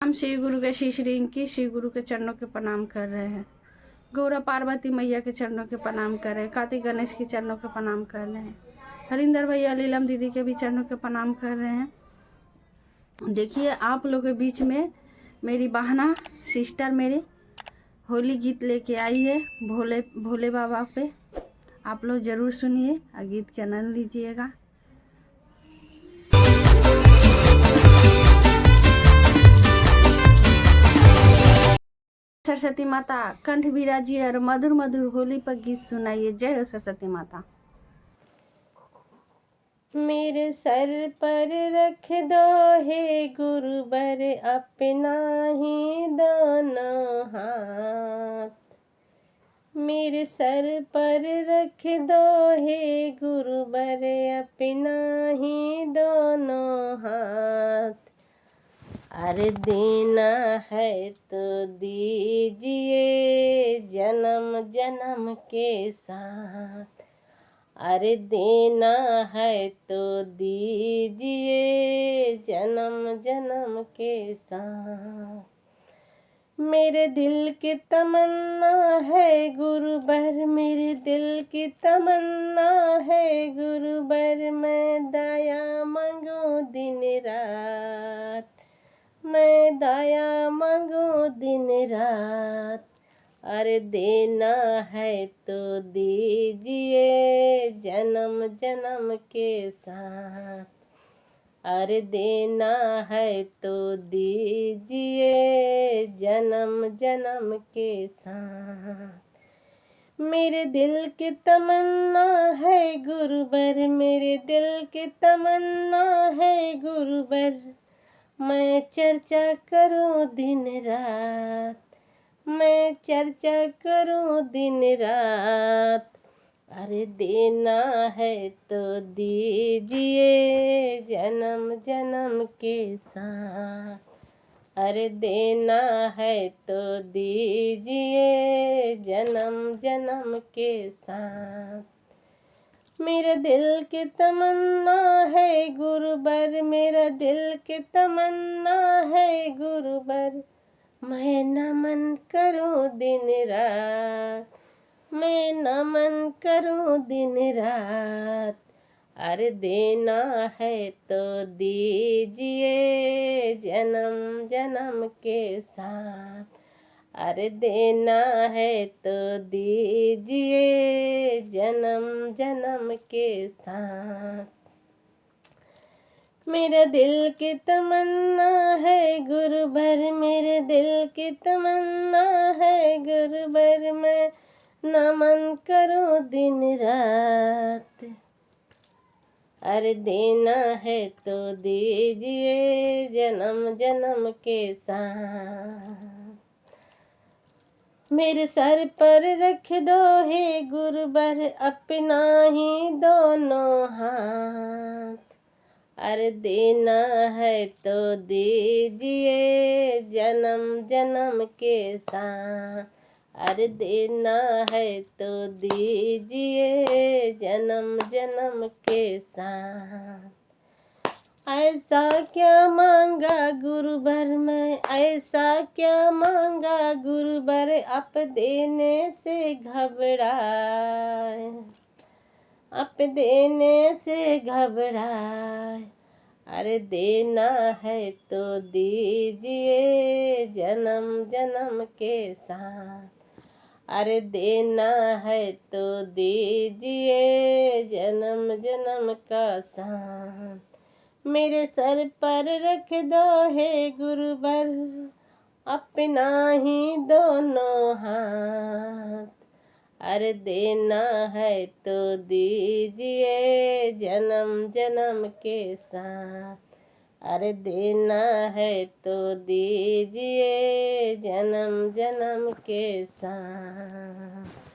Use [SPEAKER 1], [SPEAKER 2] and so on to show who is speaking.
[SPEAKER 1] हम श्री गुरु के श्री श्री इनकी श्री गुरु के चरणों के प्रणाम कर रहे हैं। गौरा पार्वती मैया के चरणों के प्रणाम कर रहे हैं। कार्तिक गणेश के चरणों के प्रणाम कर रहे हैं। हरिंदर भैया लीलम दीदी के भी चरणों के प्रणाम कर रहे हैं। देखिए आप लोगों के बीच में मेरी बहना सिस्टर मेरी होली गीत लेके आई है भोले भोले बाबा पे। आप लोग ज़रूर सुनिए और गीत के आनंद लीजिएगा। सरस्वती माता कंठ विराजिए और मधुर मधुर होली पर गीत सुनाइए। जय हो सरस्वती माता।
[SPEAKER 2] मेरे सर पर रख दो हे गुरुवर अपना ही दोनों हाथ। मेरे सर पर रख दो हे गुरुवर अपना ही दोनों हाथ। अरे देना है तो दीजिए जन्म जन्म के साथ। अरे देना है तो दीजिए जन्म जन्म के साथ। मेरे दिल की तमन्ना है गुरुवर, मेरे दिल की तमन्ना है गुरुवर। मैं दया मांगू दिन रात, मैं दया मांगू दिन रात। अरे देना है तो दीजिए जन्म जन्म के साथ। अरे देना है तो दीजिए जन्म जन्म के साथ। मेरे दिल की तमन्ना है गुरुवर, मेरे दिल की तमन्ना है गुरुवर। मैं चर्चा करूं दिन रात, मैं चर्चा करूं दिन रात। अरे देना है तो दीजिए जन्म जन्म के साथ। अरे देना है तो दीजिए जन्म जन्म के साथ। मेरे दिल की तमन्ना है गुरुवर, मेरा दिल की तमन्ना है गुरुवर। मैं नमन करूं दिन रात, मैं नमन करूं दिन रात। अरे देना है तो दीजिए जन्म जन्म के साथ। अरे देना है तो दीजिए जन्म जन्म के साथ। मेरे दिल की तमन्ना है गुरुवर, मेरे दिल की तमन्ना है गुरुवर। मैं नमन करूं दिन रात। अरे देना है तो दीजिए जन्म जन्म के साथ। मेरे सर पर रख दो हे गुरुवर अपना ही दोनों हाथ। अरे देना है तो दीजिए जन्म जन्म के साथ। अरे देना है तो दीजिए जन्म जन्म के साथ। ऐसा क्या मांगा गुरुवर मैं, ऐसा क्या मांगा गुरुवर। आप देने से घबराए, आप देने से घबराए। अरे देना है तो दीजिए जन्म जन्म के साथ। अरे देना है तो दीजिए जन्म जन्म का साथ। मेरे सर पर रख दो हे गुरुवर अपना ही दोनों हाथ। अरे देना है तो दीजिए जन्म जन्म के साथ। अरे देना है तो दीजिए जन्म जन्म के साथ।